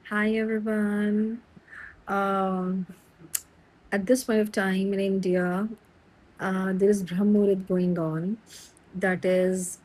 Hi everyone. Um, at this point of time in India, there is Brahmurit going on. That is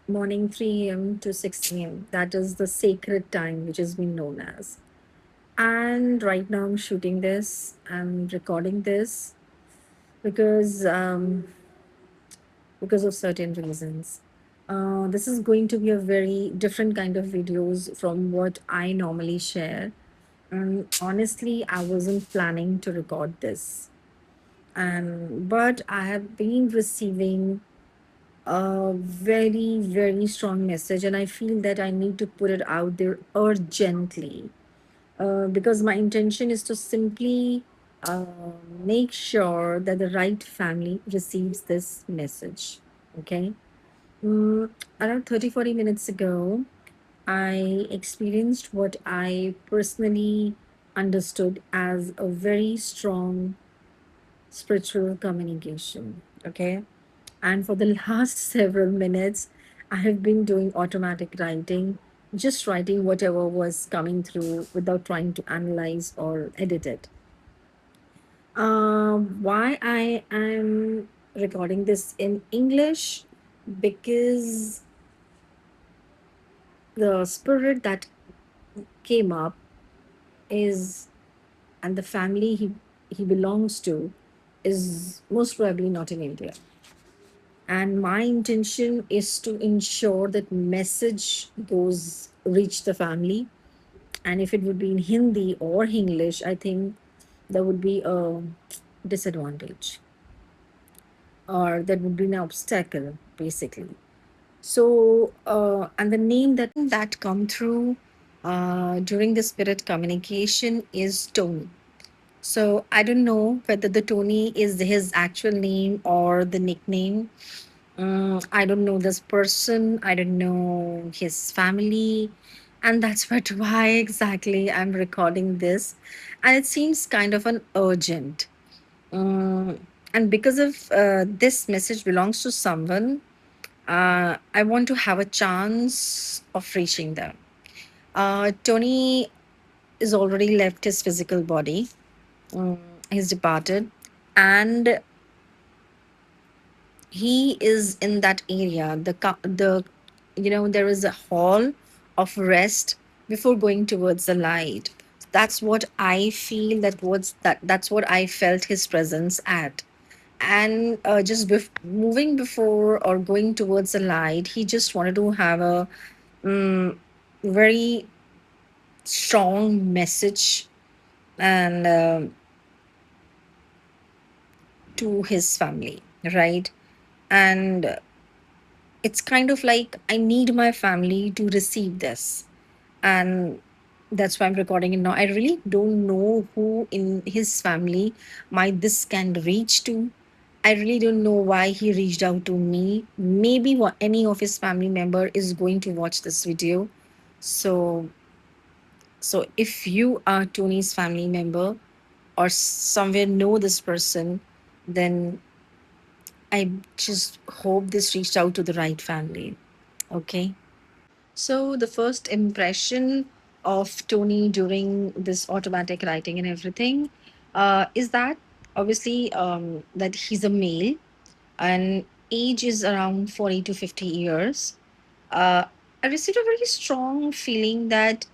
morning 3 a.m. to 6 a.m. That is the sacred time, which has been known as. And right now I'm shooting this, I'm recording this because because of certain reasons. This is going to be a very different kind of videos from what I normally share. And honestly, I wasn't planning to record this. And but I have been receiving a very, very strong message, and I feel that I need to put it out there urgently. Because my intention is to simply uh, make sure that the right family receives this message. Okay. Mm, Around 30-40 minutes ago, I experienced what I personally understood as a very strong spiritual communication. Okay. And for the last several minutes, I have been doing automatic writing, just writing whatever was coming through without trying to analyze or edit it. Why I am recording this in English? Because the spirit that came up is, and the family he belongs to is most probably not in India. And my intention is to ensure that message goes reach the family. And if it would be in Hindi or English, I think there would be a disadvantage, or that would be an obstacle, basically. So, and the name that come through during the spirit communication is Tony. So I don't know whether the Tony is his actual name or the nickname. I don't know this person. I don't know his family. And that's what why exactly I'm recording this. And it seems kind of an urgent. And because of this message belongs to someone, I want to have a chance of reaching them. Tony is already left his physical body. Mm, he's departed. And he is in that area, there is a hall of rest before going towards the light. That's what I feel, that's what I felt his presence at. And moving before or going towards the light, he just wanted to have a very strong message and to his family, right? And it's kind of like I need my family to receive this. And that's why I'm recording it now. I really don't know who in his family might this can reach to. I really don't know why he reached out to me. Maybe any of his family member is going to watch this video. So, so if you are Tony's family member or somewhere know this person, then I just hope this reached out to the right family. Okay. So the first impression of Tony during this automatic writing and everything is that obviously that he's a male and age is around 40 to 50 years. Uh, I received a very strong feeling that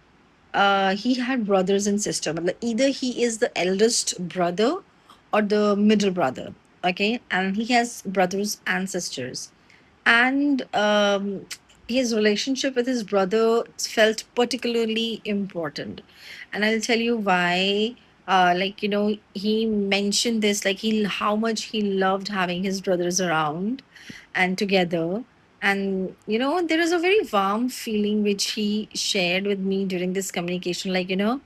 he had brothers and sisters. Either he is the eldest brother or the middle brother. Okay. And he has brothers and sisters. And his relationship with his brother felt particularly important. And I'll tell you why. He mentioned this, like how much he loved having his brothers around and together. And there is a very warm feeling which he shared with me during this communication.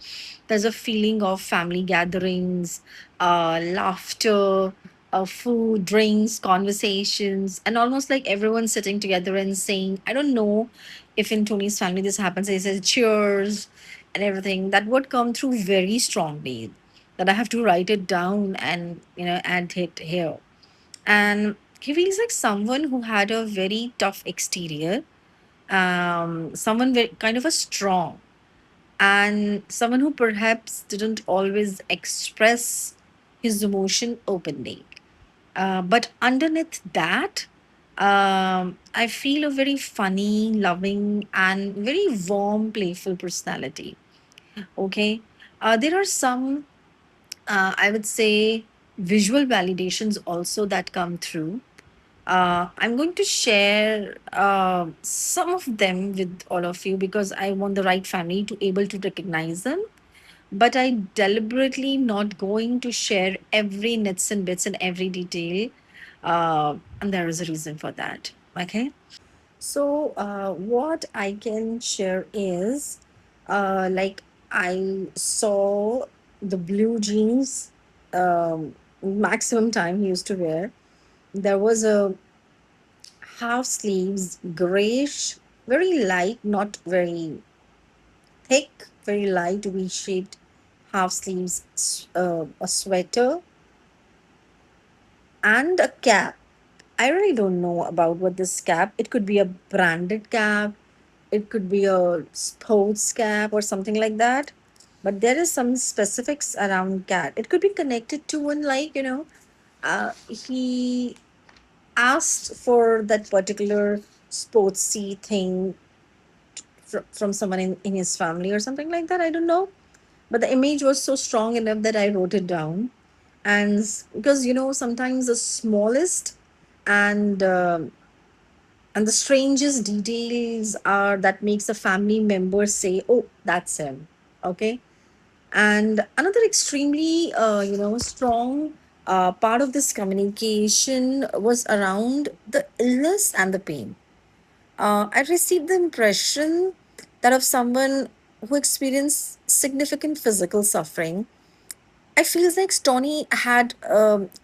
There's a feeling of family gatherings, laughter, food, drinks, conversations, and almost like everyone sitting together and saying, I don't know if in Tony's family this happens, he says cheers and everything. That would come through very strongly. That I have to write it down and add it here. And he feels like someone who had a very tough exterior, someone very kind of a strong. and someone who perhaps didn't always express his emotion openly. But underneath that, I feel a very funny, loving, and very warm, playful personality. Okay. There are some, I would say, visual validations also that come through. I'm going to share some of them with all of you because I want the right family to able to recognize them. But I deliberately not going to share every nits and bits and every detail, and there is a reason for that. Okay. So, what I can share is, like, I saw the blue jeans, maximum time he used to wear. There was a half sleeves, grayish, very light, not very thick, very light, V shaped half sleeves, a sweater, and a cap. I really don't know about what this cap. It could be a branded cap, it could be a sports cap or something like that. But there is some specifics around cat. It could be connected to one, like, he asked for that particular sportsy thing from someone in his family or something like that. I don't know. But the image was so strong enough that I wrote it down. And because, sometimes the smallest and and the strangest details are that makes a family member say, "Oh, that's him." Okay. And another extremely, strong part of this communication was around the illness and the pain. I received the impression that of someone who experienced significant physical suffering. I feel like Tony had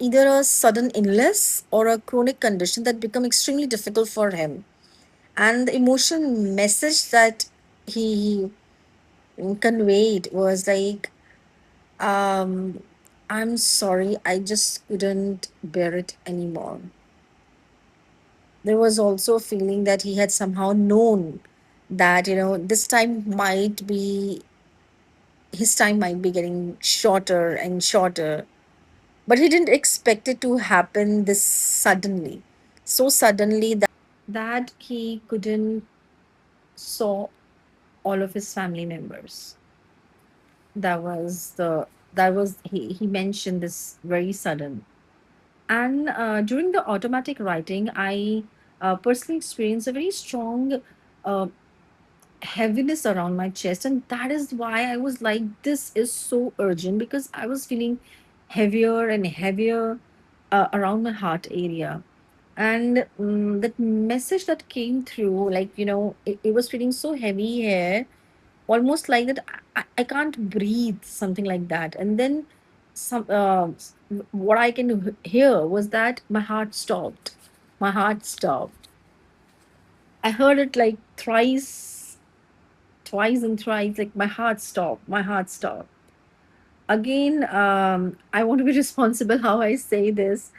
either a sudden illness or a chronic condition that become extremely difficult for him. And the emotional message that he conveyed was like, um, I'm sorry, I just couldn't bear it anymore. There was also a feeling that he had somehow known that, this time might be, his time might be getting shorter and shorter, but he didn't expect it to happen this suddenly. So suddenly that he couldn't saw all of his family members. That was the that was he mentioned this very sudden. And during the automatic writing, I personally experienced a very strong uh, heaviness around my chest, and that is why I was like, this is so urgent, because I was feeling heavier and heavier around my heart area. And that message that came through, like, it was feeling so heavy here, almost like that I can't breathe, something like that. And then what I can hear was that my heart stopped. I heard it like twice and thrice, like, my heart stopped again. I want to be responsible how I say this.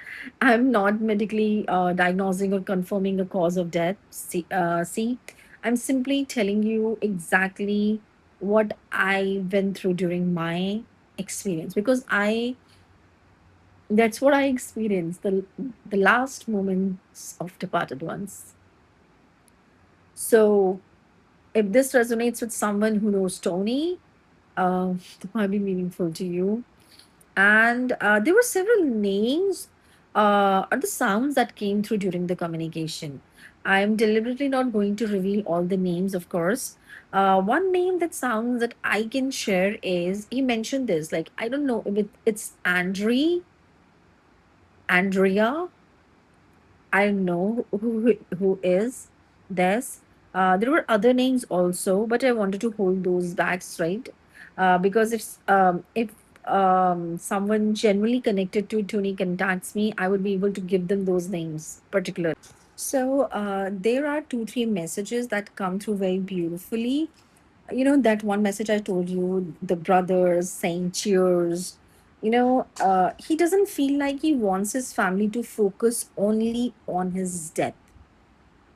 I'm not medically diagnosing or confirming a cause of death. See, I'm simply telling you exactly what I went through during my experience, because I that's what I experienced, the last moments of departed ones. So if this resonates with someone who knows Tony, it might be meaningful to you. And there were several names or the sounds that came through during the communication. I'm deliberately not going to reveal all the names, of course. One name that sounds that I can share is, he mentioned this, like, I don't know if it's Andrea. I don't know who is this. There were other names also, but I wanted to hold those back straight, because if someone genuinely connected to Tony contacts me, I would be able to give them those names particularly. So there are two, three messages that come through very beautifully. That one message I told you, the brothers saying cheers. He doesn't feel like he wants his family to focus only on his death.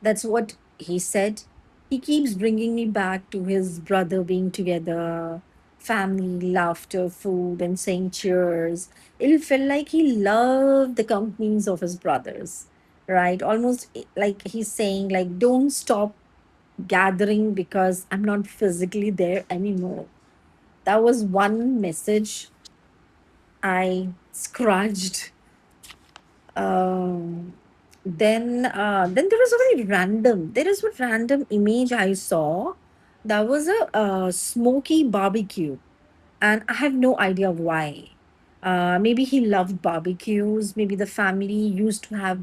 That's what he said. He keeps bringing me back to his brother being together, family, laughter, food, and saying cheers. It felt like he loved the companies of his brothers, right? Almost like he's saying, like, don't stop gathering because I'm not physically there anymore. That was one message I scratched. Um, then there was a very random. There is a random image I saw. That was a smoky barbecue, and I have no idea why. Maybe he loved barbecues. Maybe the family used to have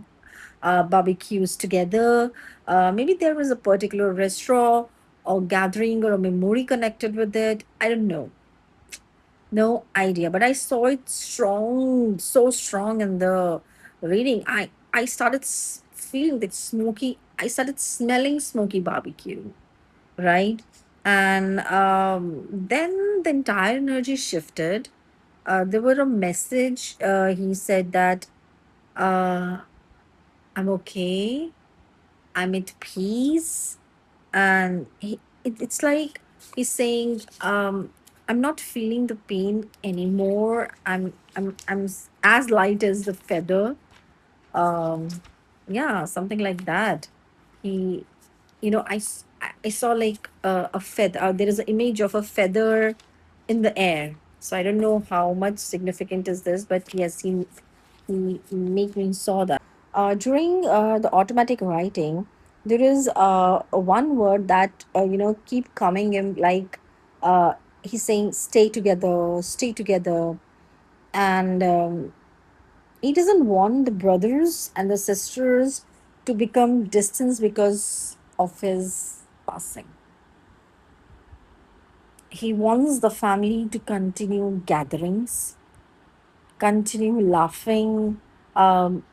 barbecues together. Maybe there was a particular restaurant or gathering or a memory connected with it. I don't know. No idea, but I saw it strong, so strong in the reading. I started feeling that smoky. I started smelling smoky barbecue, right? And then the entire energy shifted. There were a message. He said that uh, I'm okay. I'm at peace, and it's like he's saying, I'm not feeling the pain anymore. As light as the feather. um yeah, something like that. He, I saw like a feather. There is an image of a feather in the air, so I don't know how much significant is this, but yes, he make me saw that. During the automatic writing, there is one word that keep coming in, like uh, he's saying stay together, and he doesn't want the brothers and the sisters to become distant because of his passing. He wants the family to continue gatherings, continue laughing, um,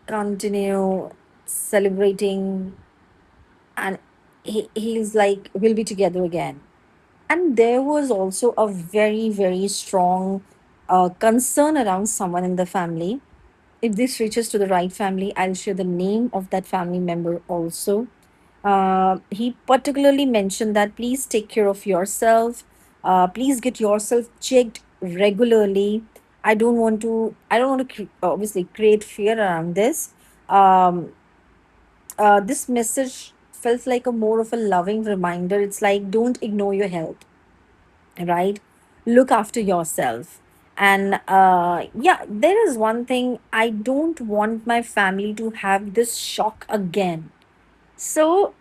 continue celebrating, and he's like, we'll be together again. And there was also a very, very strong concern around someone in the family. If this reaches to the right family, I'll share the name of that family member also. He particularly mentioned that please take care of yourself. Please get yourself checked regularly. I don't want to obviously create fear around this. Um, this message felt like a more of a loving reminder. It's like, don't ignore your health, right? Look after yourself. And yeah, there is one thing, I don't want my family to have this shock again. So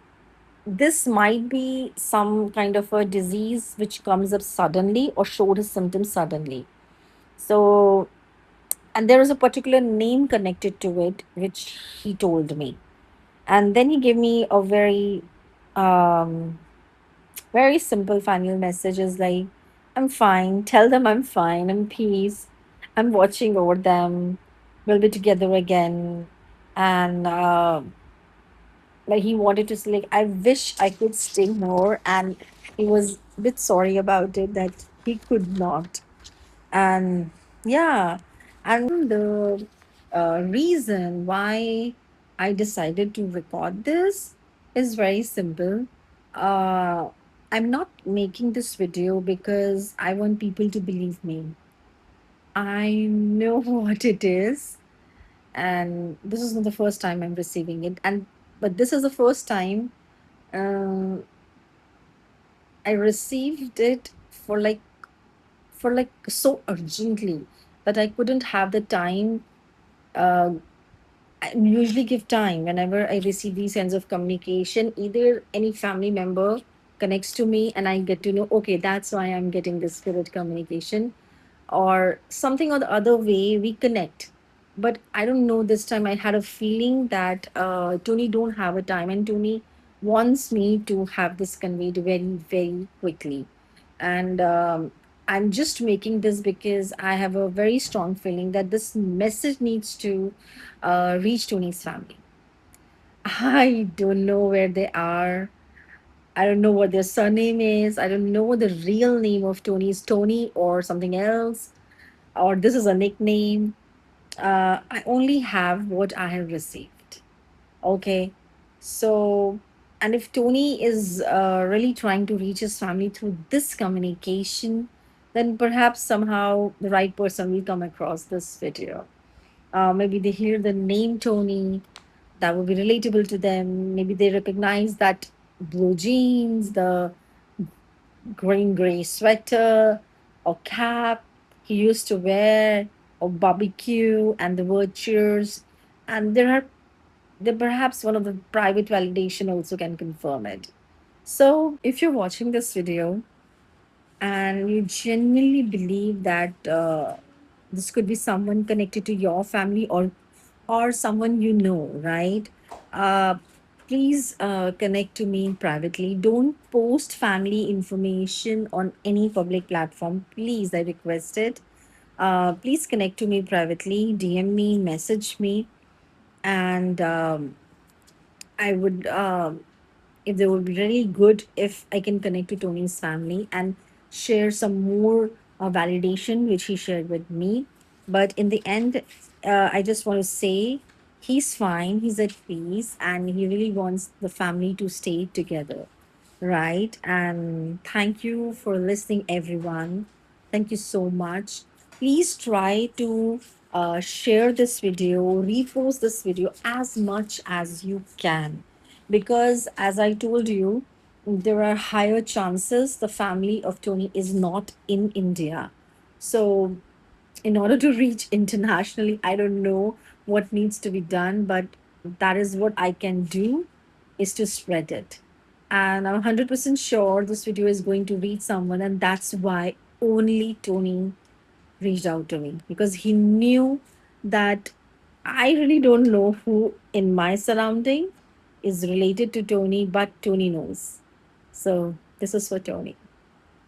this might be some kind of a disease which comes up suddenly or showed his symptoms suddenly. So, and there is a particular name connected to it which he told me. And then he gave me a um very simple final message, is like, I'm fine. Tell them I'm fine. I'm peace. I'm watching over them. We'll be together again. And like he wanted to say, like, I wish I could stay more. And he was a bit sorry about it that he could not. And yeah, and the reason why I decided to record this is very simple. uh, I'm not making this video because I want people to believe me. I know what it is, and this is not the first time I'm receiving it, and but this is the first time um, I received it for like so urgently that I couldn't have the time. Uh, I usually give time whenever I receive these kinds of communication. Either any family member connects to me and I get to know, okay, that's why I'm getting this spirit communication, or something or the other way we connect. But I don't know, this time I had a feeling that Tony don't have a time, and Tony wants me to have this conveyed very, very quickly. And I'm just making this because I have a very strong feeling that this message needs to reach Tony's family. I don't know where they are. I don't know what their surname is. I don't know what the real name of Tony is, Tony or something else, or this is a nickname. I only have what I have received. Okay. So, and if Tony is really trying to reach his family through this communication, then perhaps somehow the right person will come across this video. Maybe they hear the name Tony, that will be relatable to them. Maybe they recognize that blue jeans, the green gray sweater or cap he used to wear, or barbecue and the word cheers. And there perhaps one of the private validation also can confirm it. So if you're watching this video and you genuinely believe that this could be someone connected to your family, or someone you know, right? uh, Please connect to me privately. Don't post family information on any public platform, please, I request it. Please connect to me privately, DM me, message me. And I would, if they would be really good if I can connect to Tony's family and share some more validation which he shared with me. But in the end, I just want to say he's fine, he's at peace, and he really wants the family to stay together. Right. And thank you for listening, everyone. Thank you so much. Please try to share this video, repost this video as much as you can. Because, as I told you, there are higher chances the family of Tony is not in India. So, in order to reach internationally, I don't know what needs to be done, but that is what I can do, is to spread it. And I'm 100% sure this video is going to reach someone, and that's why only Tony reached out to me, because he knew that I really don't know who in my surrounding is related to Tony, but Tony knows. So this is for Tony.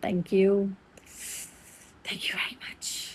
Thank you. Thank you very much.